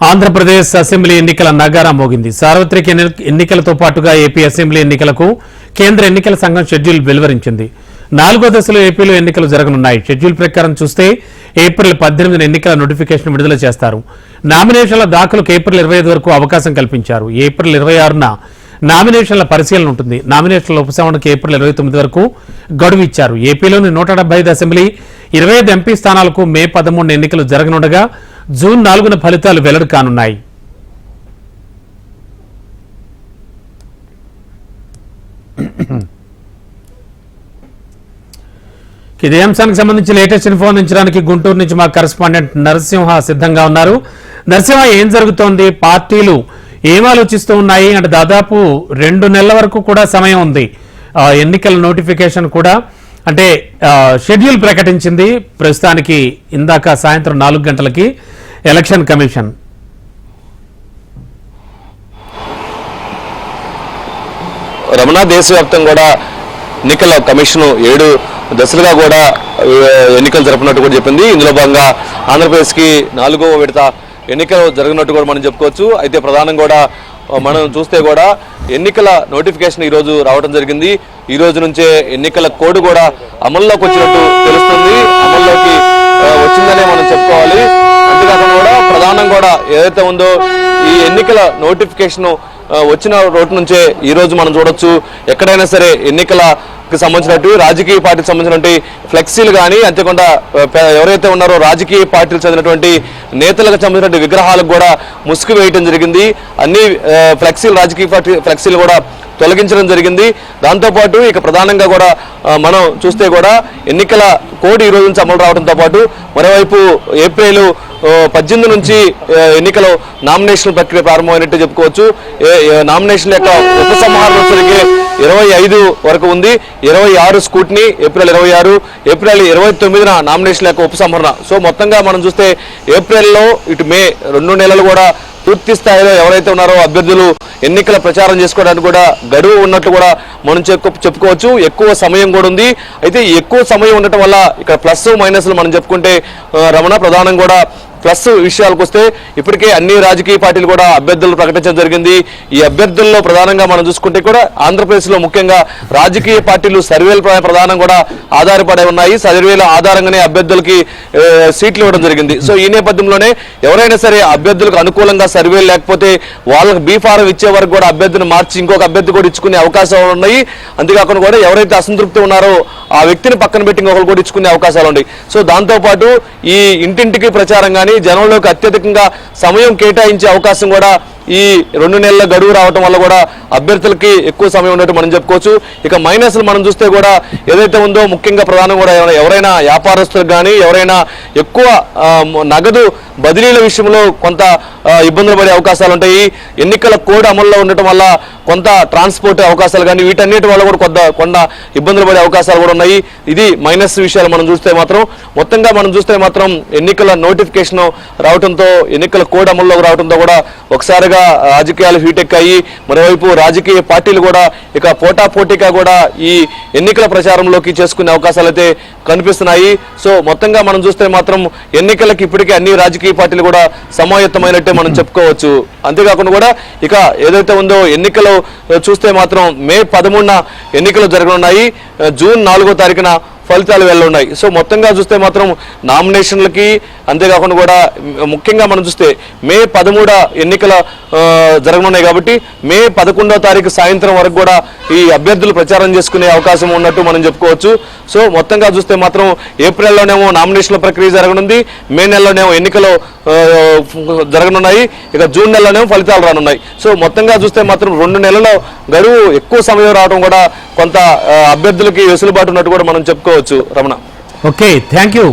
Andhra Pradesh assembly ఎన్నికల నగారా మోగింది. సార్వత్రిక ఎన్నికలతో పాటుగా ఏపీ అసెంబ్లీ ఎన్నికలకు కేంద్ర ఎన్నికల సంఘం షెడ్యూల్ వెలువరించింది. 4వ దశలో ఏపీలో ఎన్నికలు జరగనున్నాయి. షెడ్యూల్ ప్రకారం చూస్తే ఏప్రిల్ 18న ఎన్నికల నోటిఫికేషన్ విడుదల చేస్తారు. నామినేషన్ల దాఖలుకు ఏప్రిల్ 25 వరకు అవకాశం కల్పించారు. ఏప్రిల్ 26న నామినేషన్ల పరిశీలన ఉంటుంది. నామినేషన్ల ఉపశమనకు ఏప్రిల్ 29 వరకు గడువు ఇచ్చారు. ఏపీలోని 175 అసెంబ్లీ 25 ఎంపీ స్థానాలకు మే 13న ఎన్నికలు జరగనుండగా జూన్ 4న ఫలితాలు వెల్లడి కానున్నాయి. ఇదే అంశానికి సంబంధించి లేటెస్ట్ ఇన్ఫో అందించడానికి గుంటూరు నుంచి మా కరెస్పాండెంట్ నరసింహ సిద్ధంగా ఉన్నారు. నరసింహ, ఏం జరుగుతోంది? పార్టీలు ఏం ఆలోచిస్తూ ఉన్నాయి? అంటే దాదాపు 2 నెలల వరకు కూడా సమయం ఉంది. ఎన్నికల నోటిఫికేషన్ కూడా అంటే షెడ్యూల్ ప్రకటించింది ప్రస్తుతానికి ఇందాక సాయంత్రం 4 గంటలకి ఎలక్షన్ కమిషన్. రమణ, దేశవ్యాప్తంగా కూడా ఎన్నికల కమిషన్ 7 దశలుగా కూడా ఎన్నికలు జరపనట్టు కూడా చెప్పింది. ఇందులో భాగంగా ఆంధ్రప్రదేశ్కి 4వ విడత ఎన్నికలు జరగనట్టు కూడా మనం చెప్పుకోవచ్చు. అయితే ప్రధానంగా కూడా మనం చూస్తే కూడా ఎన్నికల నోటిఫికేషన్ ఈరోజు రావడం జరిగింది. ఈ రోజు నుంచే ఎన్నికల కోడ్ కూడా అమల్లోకి వచ్చినట్టు తెలుస్తుంది. అమల్లోకి వచ్చిందనే మనం చెప్పుకోవాలి. అంతేకాకుండా కూడా ప్రధానం కూడా ఏదైతే ఉందో ఈ ఎన్నికల నోటిఫికేషన్ వచ్చిన రోడ్డు నుంచే ఈ రోజు మనం చూడొచ్చు. ఎక్కడైనా సరే ఎన్నికలకు సంబంధించినట్టు రాజకీయ పార్టీకి సంబంధించినటువంటి ఫ్లెక్సీలు కానీ, అంతేకాకుండా ఎవరైతే ఉన్నారో రాజకీయ పార్టీలకు చెందినటువంటి నేతలకు సంబంధించిన విగ్రహాలకు కూడా ముసుగు వేయటం జరిగింది. అన్ని ఫ్లెక్సీలు, రాజకీయ పార్టీ ఫ్లెక్సీలు కూడా తొలగించడం జరిగింది. దాంతోపాటు ఇక ప్రధానంగా కూడా మనం చూస్తే కూడా ఎన్నికల కోడ్ ఈ రోజు నుంచి అమలు రావడంతో పాటు మరోవైపు ఏప్రిల్ 18 నుంచి ఎన్నికల నామినేషన్ ప్రక్రియ ప్రారంభమైనట్టు చెప్పుకోవచ్చు. నామినేషన్ యొక్క ఉపసంహారం వచ్చరికి 25 వరకు ఉంది. 26 స్కూట్ని, ఏప్రిల్ 26, ఏప్రిల్ 29న నామినేషన్ యొక్క ఉపసంహరణ. సో మొత్తంగా మనం చూస్తే ఏప్రిల్లో ఇటు మే 2 నెలలు కూడా పూర్తి స్థాయిలో ఎవరైతే ఉన్నారో అభ్యర్థులు ఎన్నికల ప్రచారం చేసుకోవడానికి కూడా గడువు ఉన్నట్లు కూడా మనం చెప్పుకోవచ్చు. ఎక్కువ సమయం కూడా ఉంది. అయితే ఎక్కువ సమయం ఉండటం వల్ల ఇక్కడ ప్లస్ మైనస్లు మనం చెప్పుకుంటే రమణ, ప్రధానం కూడా ప్లస్ విషయాలకు వస్తే ఇప్పటికే అన్ని రాజకీయ పార్టీలు కూడా అభ్యర్థులు ప్రకటించడం జరిగింది. ఈ అభ్యర్థుల్లో ప్రధానంగా మనం చూసుకుంటే కూడా ఆంధ్రప్రదేశ్లో ముఖ్యంగా రాజకీయ పార్టీలు సర్వేల ప్రధానం కూడా ఆధారపడి ఉన్నాయి. సర్వేల ఆధారంగానే అభ్యర్థులకి సీట్లు ఇవ్వడం జరిగింది. సో ఈ నేపథ్యంలోనే ఎవరైనా సరే అభ్యర్థులకు అనుకూలంగా సర్వేలు లేకపోతే వాళ్ళకి బీఫారం ఇచ్చే వరకు కూడా అభ్యర్థిని మార్చి ఇంకొక అభ్యర్థి కూడా ఇచ్చుకునే అవకాశాలు ఉన్నాయి. అంతేకాకుండా కూడా ఎవరైతే అసంతృప్తి ఉన్నారో ఆ వ్యక్తిని పక్కన పెట్టి ఇంకొకరు కూడా ఇచ్చుకునే అవకాశాలు ఉన్నాయి. సో దాంతోపాటు ఈ ఇంటింటికి ప్రచారం కానీ జనంలోకి అత్యధికంగా సమయం కేటాయించే అవకాశం కూడా ఈ 2 నెలల గడువు రావడం వల్ల కూడా అభ్యర్థులకి ఎక్కువ సమయం ఉన్నట్టు మనం చెప్పుకోవచ్చు. ఇక మైనస్లు మనం చూస్తే కూడా ఏదైతే ఉందో ముఖ్యంగా ప్రధానం కూడా ఎవరైనా వ్యాపారస్తులకు కానీ ఎవరైనా ఎక్కువ నగదు బదిలీల విషయంలో కొంత ఇబ్బందులు పడే అవకాశాలు ఉంటాయి. ఎన్నికల కోడ్ అమల్లో ఉండటం వల్ల కొంత ట్రాన్స్పోర్ట్ అవకాశాలు కానీ వీటన్నిటి వల్ల కూడా కొంత ఇబ్బందులు పడే అవకాశాలు కూడా ఉన్నాయి. ఇది మైనస్ విషయాలు మనం చూస్తే మాత్రం. మొత్తంగా మనం చూస్తే మాత్రం ఎన్నికల నోటిఫికేషన్ రావడంతో, ఎన్నికల కోడ్ అమల్లోకి రావడంతో కూడా ఒకసారిగా రాజకీయాలు హీటెక్కాయి. మరోవైపు రాజకీయ పార్టీలు కూడా ఇక పోటాపోటీగా కూడా ఈ ఎన్నికల ప్రచారంలోకి చేసుకునే అవకాశాలు అయితే కనిపిస్తున్నాయి. సో మొత్తంగా మనం చూస్తే మాత్రం ఎన్నికలకి ఇప్పటికే అన్ని రాజకీయ పార్టీలు కూడా సమాయత్తమైనట్టే మనం చెప్పుకోవచ్చు. అంతేకాకుండా కూడా ఇక ఏదైతే ఉందో ఎన్నికలు చూస్తే మాత్రం మే 13న ఎన్నికలు జరగనున్నాయి. జూన్ 4వ తారీఖున ఫలితాలు వెళ్ళున్నాయి. సో మొత్తంగా చూస్తే మాత్రం నామినేషన్లకి, అంతేకాకుండా కూడా ముఖ్యంగా మనం చూస్తే మే 13 ఎన్నికల జరగనున్నాయి కాబట్టి మే 11వ తారీఖు సాయంత్రం వరకు కూడా ఈ అభ్యర్థులు ప్రచారం చేసుకునే అవకాశం ఉన్నట్టు మనం చెప్పుకోవచ్చు. సో మొత్తంగా చూస్తే మాత్రం ఏప్రిల్లోనేమో నామినేషన్ల ప్రక్రియ జరగనుంది, మే నెలలోనేమో ఎన్నికలు జరగనున్నాయి, ఇక జూన్ నెలలోనేమో ఫలితాలు రానున్నాయి. సో మొత్తంగా చూస్తే మాత్రం 2 నెలల గడువు ఎక్కువ సమయం రావడం కూడా కొంత అభ్యర్థులకి వెసులుబాటు ఉన్నట్టు కూడా మనం చెప్పుకోవచ్చు. Ramana, okay, thank you.